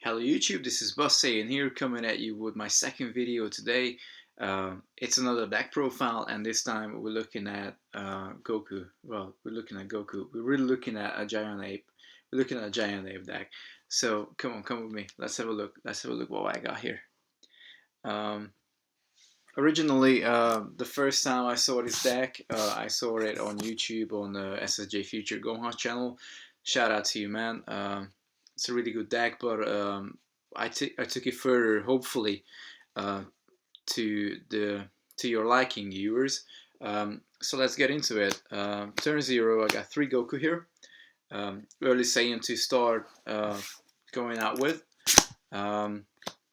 Hello YouTube, this is Saiyan here coming at you with my second video today. It's another deck profile, and this time we're looking at Goku. Well, we're looking at Goku. We're really looking at a Giant Ape. We're looking at a Giant Ape deck. So come on, come with me. Let's have a look. Let's have a look what I got here. Um, Originally, the first time I saw this deck, I saw it on YouTube on the SSJ Future Gohan channel. Shout out to you, man. It's a really good deck, but I took it further, hopefully, uh, to your liking, viewers. So let's get into it. Turn 0, I got 3 Goku here. Early Saiyan to start going out with.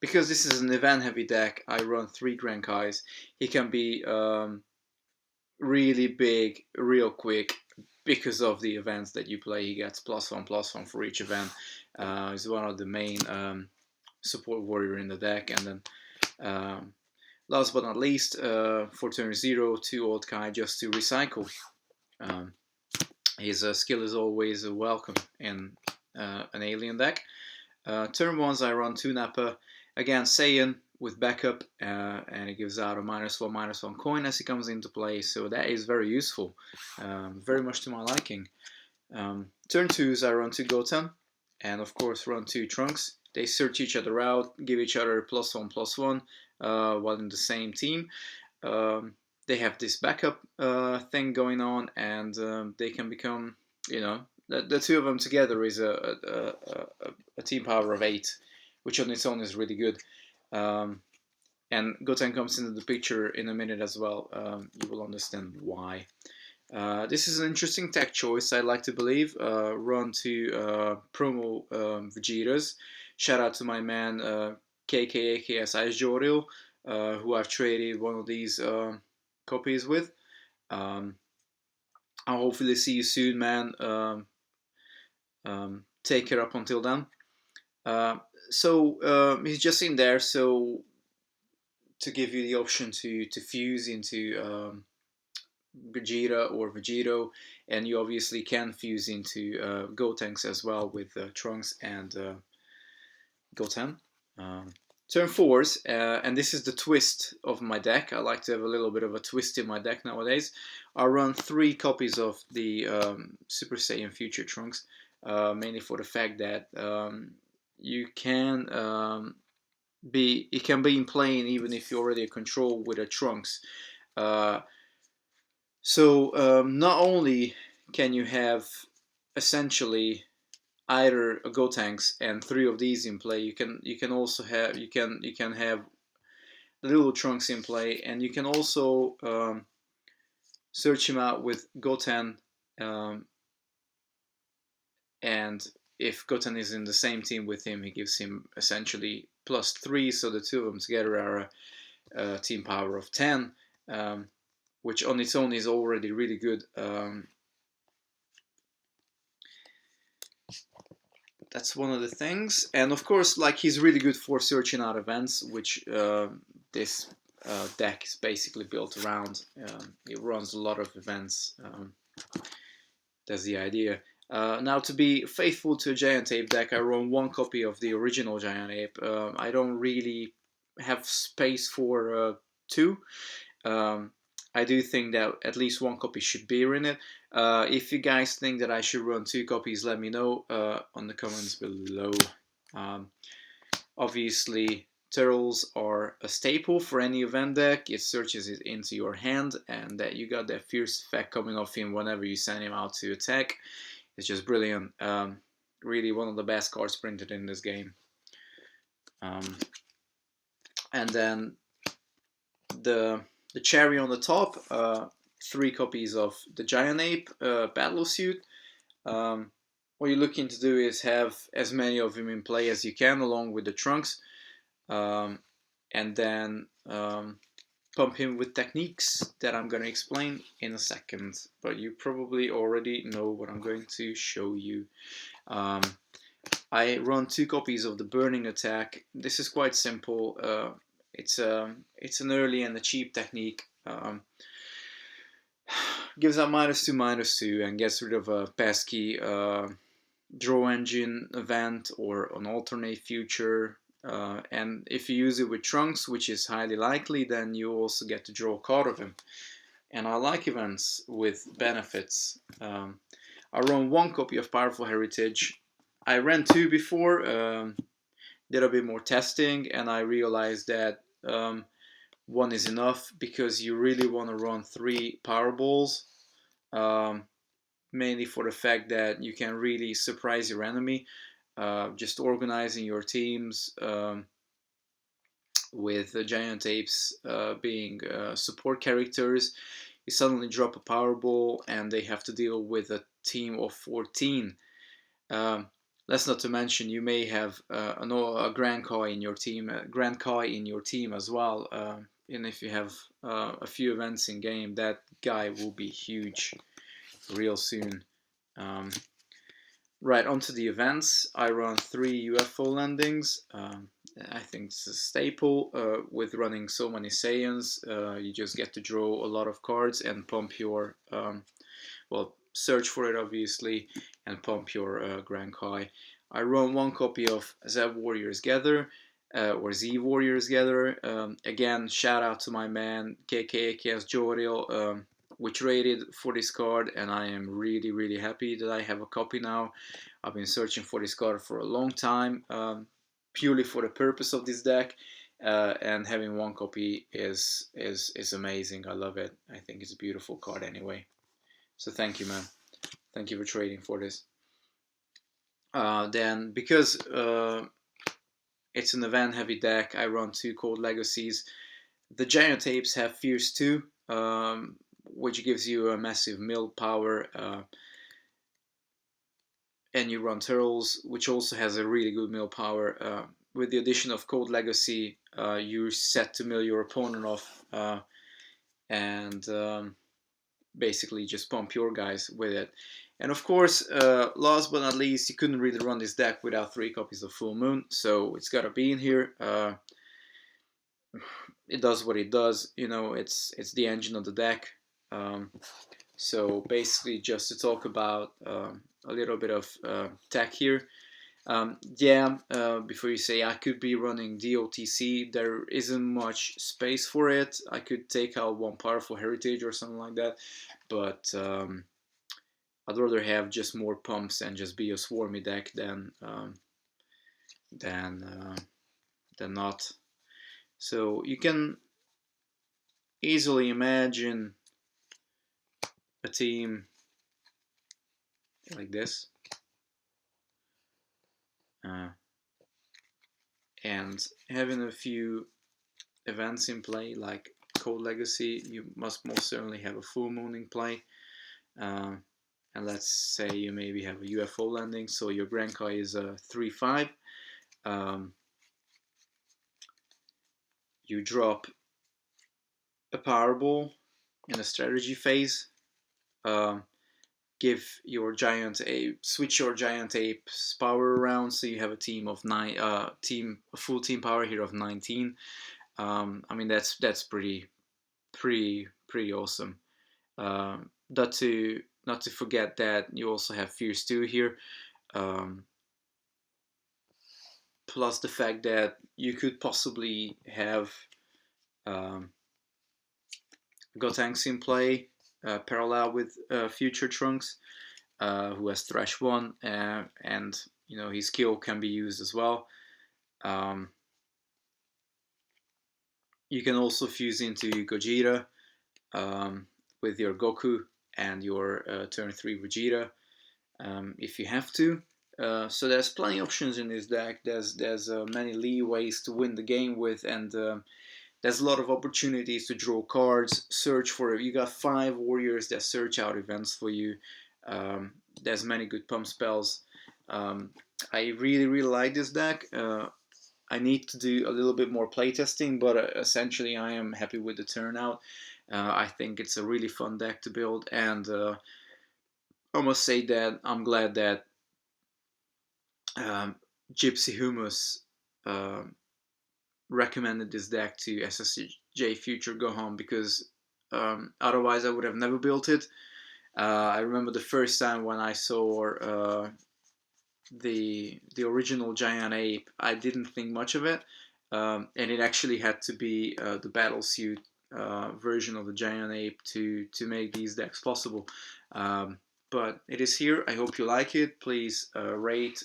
Because this is an event-heavy deck, I run 3 Grand Kais. He can be really big, real quick, because of the events that you play. He gets +1/+1 for each event. He's one of the main support warrior in the deck. And then last but not least, for turn 0, 2 Old Kai just to recycle. His skill is always welcome in an alien deck. Turn 1s I run 2 Nappa. Again, Saiyan with backup, and it gives out a -1/-1 coin as he comes into play, so that is very useful, very much to my liking. Turn 2s I run 2 Goten, and of course run 2 Trunks. They search each other out, give each other +1/+1 while in the same team. They have this backup thing going on, and they can become, you know, the two of them together is a team power of 8, which on its own is really good. And Goten comes into the picture in a minute as well. You will understand why. This is an interesting tech choice, I like to believe. Run 2 promo Vegetas. Shout out to my man KKAKS Ice Joril, who I've traded one of these copies with. I'll hopefully see you soon, man. Take care up until then. So he's just in there, so to give you the option to fuse into Vegeta or Vegeto, and you obviously can fuse into Gotenks as well with Trunks and Goten. Turn 4s, and this is the twist of my deck. I like to have a little bit of a twist in my deck nowadays. I run 3 copies of the Super Saiyan Future Trunks, mainly for the fact that you can it can be in playing even if you're already a control with a Trunks. So not only can you have essentially either a Gotenks and 3 of these in play, you can also have you can have the little Trunks in play, and you can also search him out with Goten, and if Goten is in the same team with him, he gives him essentially +3, so the two of them together are a team power of 10, which on its own is already really good. That's one of the things, and of course, like, he's really good for searching out events, which this deck is basically built around. It runs a lot of events. That's the idea. Now, to be faithful to a Giant Ape deck, I run 1 copy of the original Giant Ape. I don't really have space for 2. I do think that at least 1 copy should be in it. If you guys think that I should run 2 copies, let me know on the comments below. Obviously, turtles are a staple for any event deck. It searches it into your hand, and that you got that fierce effect coming off him whenever you send him out to attack. It's just brilliant. Really one of the best cards printed in this game. And then the cherry on the top, 3 copies of the Giant Ape battle suit. What you're looking to do is have as many of them in play as you can, along with the Trunks, and then pump him with techniques that I'm going to explain in a second, but you probably already know what I'm going to show you. I run 2 copies of the burning attack. This is quite simple. It's an early and a cheap technique. Gives out -2/-2 and gets rid of a pesky draw engine event or an alternate future. And if you use it with Trunks, which is highly likely, then you also get to draw a card of him. And I like events with benefits. I run one copy of Powerful Heritage. I ran two before, did a bit more testing, and I realized that one is enough because you really want to run three Powerballs. Um, Mainly for the fact that you can really surprise your enemy. Just organizing your teams with the Giant Apes being support characters, you suddenly drop a Powerball and they have to deal with a team of 14. Um, that's not to mention you may have a Grand Kai in your team, as well. And if you have a few events in game, that guy will be huge real soon. Um, right, onto the events. I run 3 UFO landings. I think it's a staple with running so many Saiyans. You just get to draw a lot of cards and pump your, well, search for it obviously, and pump your Grand Kai. I run one copy of Z Warriors Gather. Or Z Warriors Gather. Again, shout out to my man KKAKS Joril, we traded for this card, and I am really, really happy that I have a copy now. I've been searching for this card for a long time, purely for the purpose of this deck, and having one copy is amazing. I love it. I think it's a beautiful card anyway. So thank you, man. Thank you for trading for this. Then, because it's an event-heavy deck, I run 2 Cold Legacies. The Giant Apes have Fierce 2, which gives you a massive mill power, and you run Turtles, which also has a really good mill power. With the addition of Cold Legacy, you're set to mill your opponent off, and basically just pump your guys with it. And of course, last but not least, you couldn't really run this deck without 3 copies of Full Moon, so it's gotta be in here. It does what it does, it's the engine of the deck. So basically, just to talk about a little bit of tech here. Before you say I could be running DOTC, there isn't much space for it. I could take out one Powerful Heritage or something like that, but I'd rather have just more pumps and just be a swarmy deck than not. So you can easily imagine a team like this, and having a few events in play like Cold Legacy. You must most certainly have a Full Moon in play, and let's say you maybe have a UFO landing, so your Grand Kai is a 3/5. You drop a Powerball in a strategy phase. Give your Giant Ape, switch your Giant Ape's power around, so you have a team of a full team power here of 19. I mean that's pretty awesome. Not to forget that you also have Fierce 2 here. Plus the fact that you could possibly have Gotenks in play, parallel with future Trunks, who has Thresh 1, and his skill can be used as well. You can also fuse into Gogeta with your Goku and your turn 3 Vegeta if you have to. So there's plenty of options in this deck. There's many leeways to win the game with, and there's a lot of opportunities to draw cards, search for it. You got 5 warriors that search out events for you. There's many good pump spells. I really like this deck. I need to do a little bit more playtesting, but essentially I am happy with the turnout. I think it's a really fun deck to build, and I must say that I'm glad that Gypsy Humus recommended this deck to SSJ Future Go Home, because otherwise I would have never built it. I remember the first time when I saw the original Giant Ape, I didn't think much of it, and it actually had to be the battle suit version of the Giant Ape to make these decks possible. But it is here. I hope you like it. Please rate,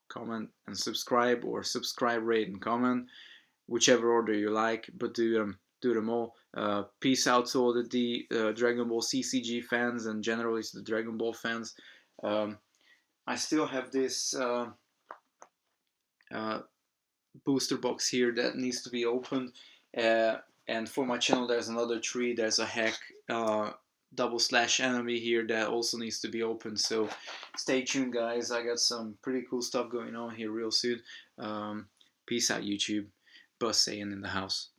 comment, and subscribe, or subscribe, rate, and comment, whichever order you like. But do them all. Peace out to all the Dragon Ball CCG fans and generally to the Dragon Ball fans. I still have this uh, booster box here that needs to be opened. And for my channel, there's another tree. There's a hack double slash enemy here that also needs to be opened. So stay tuned, guys. I got some pretty cool stuff going on here real soon. Peace out, YouTube. Bus Saiyan in the house.